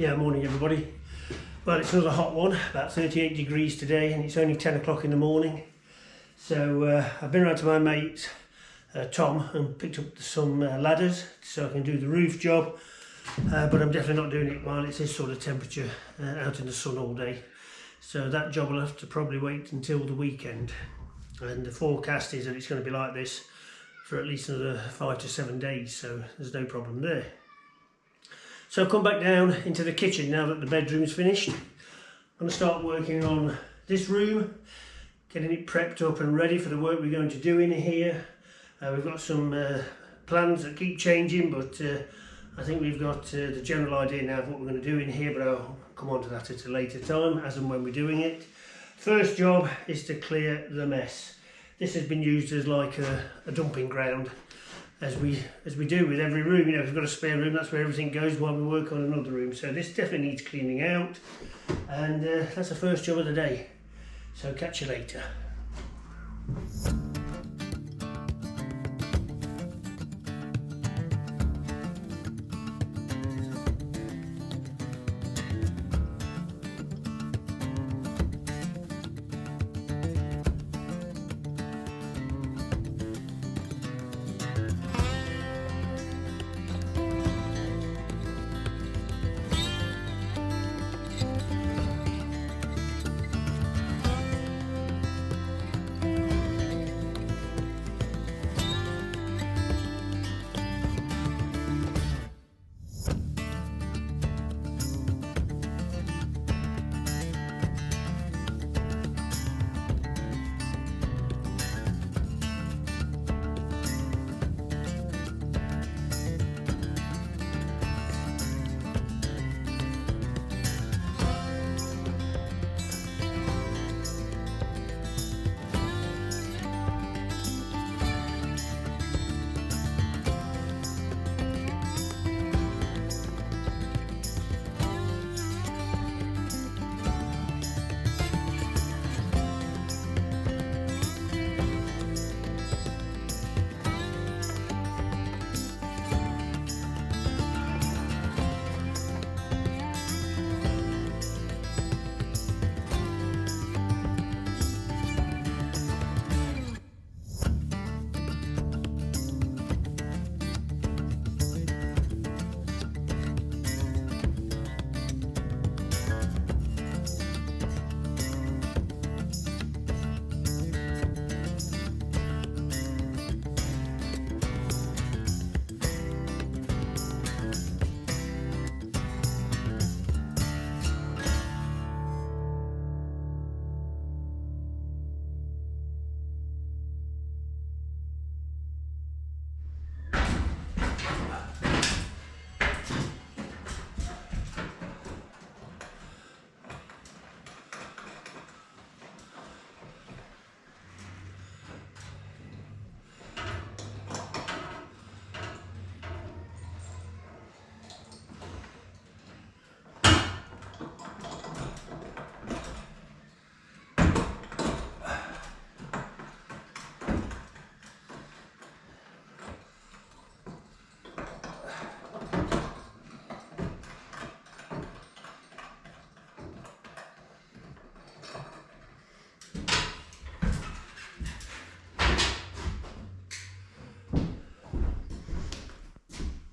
Yeah, morning everybody. Well, it's another hot one, about 38 degrees today, and it's only 10 o'clock in the morning. So I've been around to my mate Tom and picked up some ladders so I can do the roof job, but I'm definitely not doing it while it's this sort of temperature out in the sun all day. So that job will have to probably wait until the weekend, and the forecast is that it's going to be like this for at least another 5 to 7 days, so there's no problem there. So I've come back down into the kitchen now that the bedroom's finished. I'm going to start working on this room, getting it prepped up and ready for the work we're going to do in here. We've got some plans that keep changing, but I think we've got the general idea now of what we're going to do in here, but I'll come on to that at a later time as and when we're doing it. First job is to clear the mess. This has been used as like a dumping ground, as we do with every room. You know, if we've got a spare room, that's where everything goes while we work on another room. So this definitely needs cleaning out, and that's the first job of the day. So catch you later.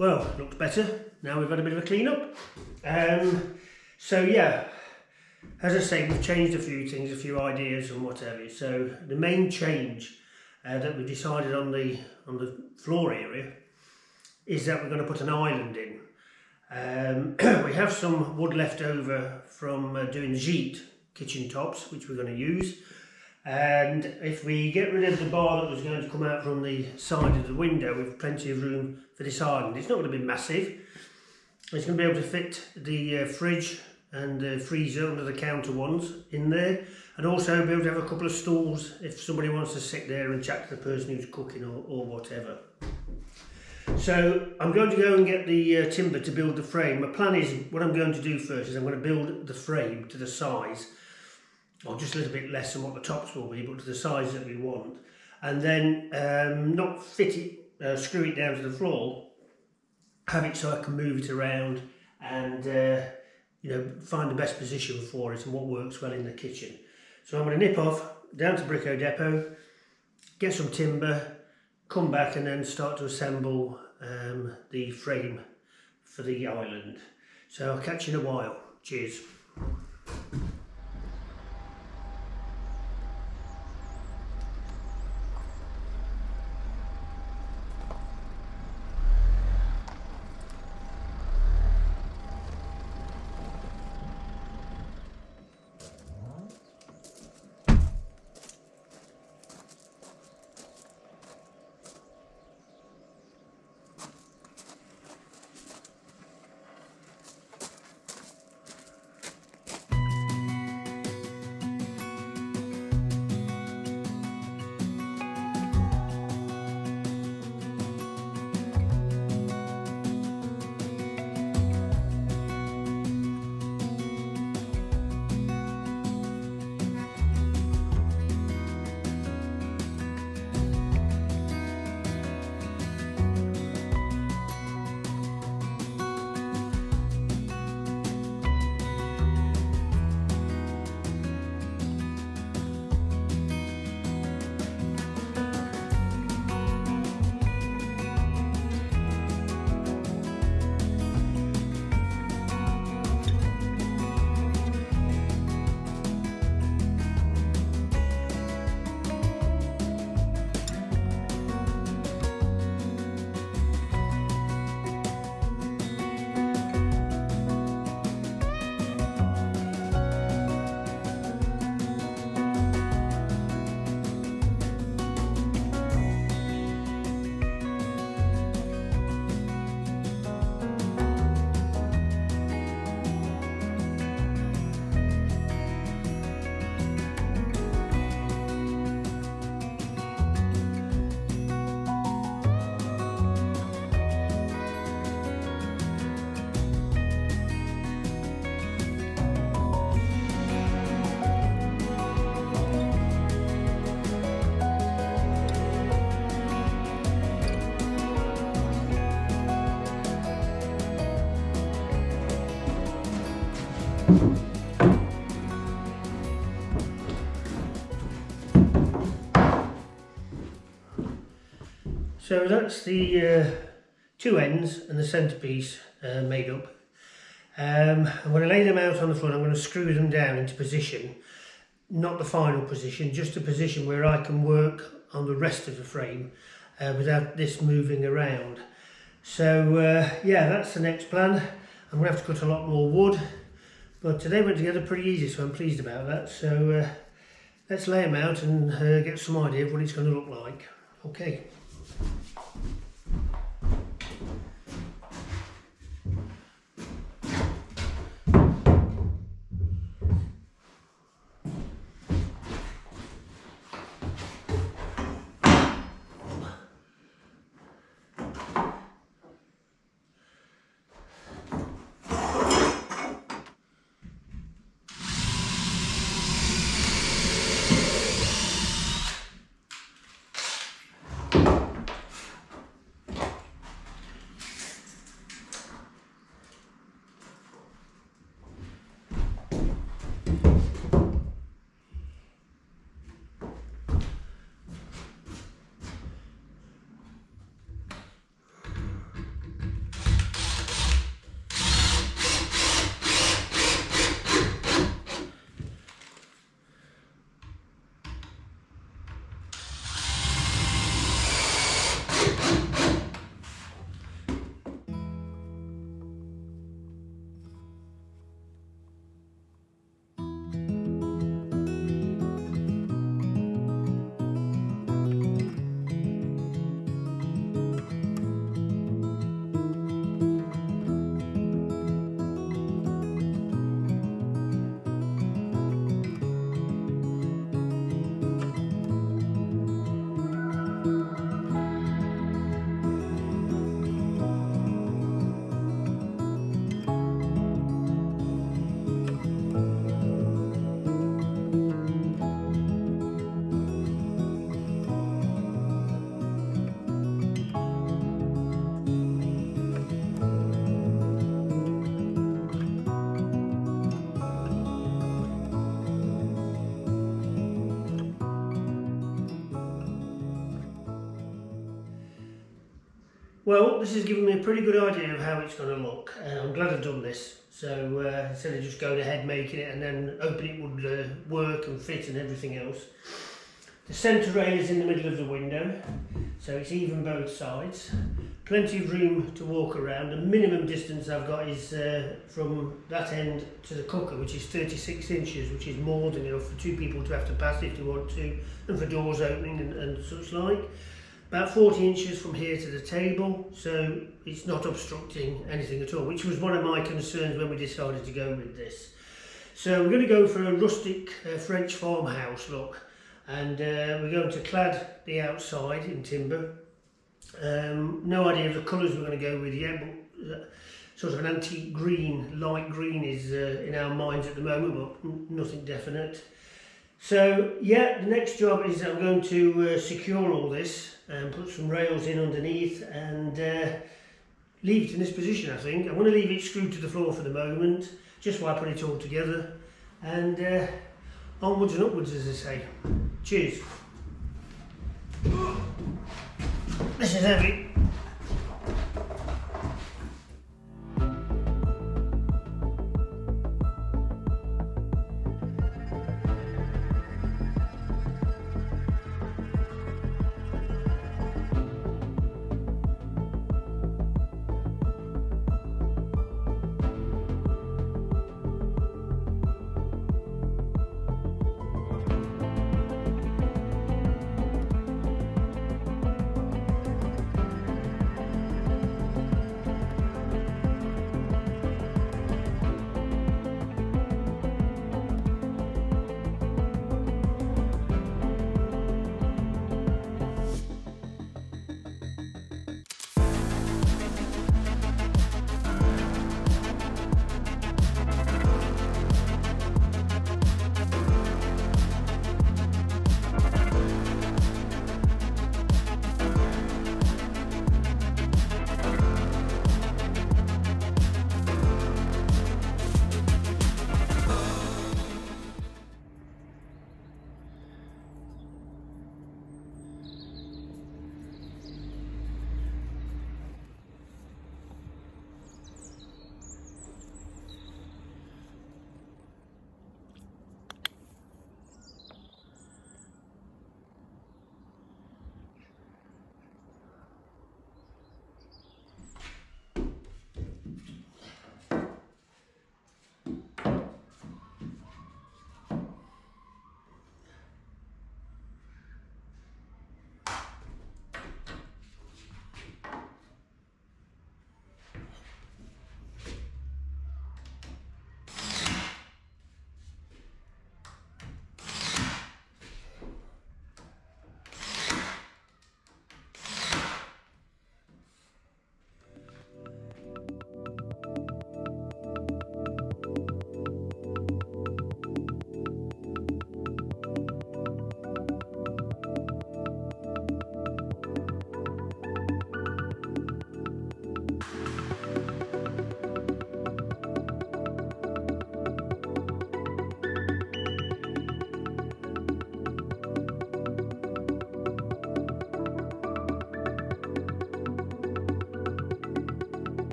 Well, looks better. Now we've had a bit of a clean up. So yeah, as I say, we've changed a few things, a few ideas and whatever. So the main change that we decided on the floor area is that we're going to put an island in. We have some wood left over from doing the gîte kitchen tops, which we're going to use. And if we get rid of the bar that was going to come out from the side of the window, we've plenty of room for this island. It's not going to be massive. It's going to be able to fit the fridge and the freezer under the counter ones in there, and also be able to have a couple of stools if somebody wants to sit there and chat to the person who's cooking or whatever. So I'm going to go and get the timber to build the frame. My plan is, what I'm going to do first is I'm going to build the frame to the size, or just a little bit less than what the tops will be, but to the size that we want, and then not fit it, screw it down to the floor, have it so I can move it around and find the best position for it and what works well in the kitchen. So I'm going to nip off down to Brico Depot, get some timber, come back and then start to assemble the frame for the island. So I'll catch you in a while. Cheers. So that's the two ends and the centrepiece made up. And when I lay them out on the floor, I'm going to screw them down into position, not the final position, just a position where I can work on the rest of the frame without this moving around. So yeah, that's the next plan. I'm going to have to cut a lot more wood, but they went together pretty easy, so I'm pleased about that. So let's lay them out and get some idea of what it's going to look like. Okay. Well, this has given me a pretty good idea of how it's going to look. I'm glad I've done this. So instead of just going ahead making it and then hoping it would work and fit and everything else. The centre rail is in the middle of the window, so it's even both sides. Plenty of room to walk around. The minimum distance I've got is from that end to the cooker, which is 36 inches, which is more than enough for two people to have to pass if they want to, and for doors opening and such like. About 40 inches from here to the table, so it's not obstructing anything at all, which was one of my concerns when we decided to go with this. So we're going to go for a rustic French farmhouse look, and we're going to clad the outside in timber. No idea of the colours we're going to go with yet, but sort of an antique green, light green is in our minds at the moment, but nothing definite. So yeah, the next job is I'm going to secure all this and put some rails in underneath and leave it in this position. I think I'm going to leave it screwed to the floor for the moment, just while I put it all together, and onwards and upwards, as I say. Cheers. This is heavy.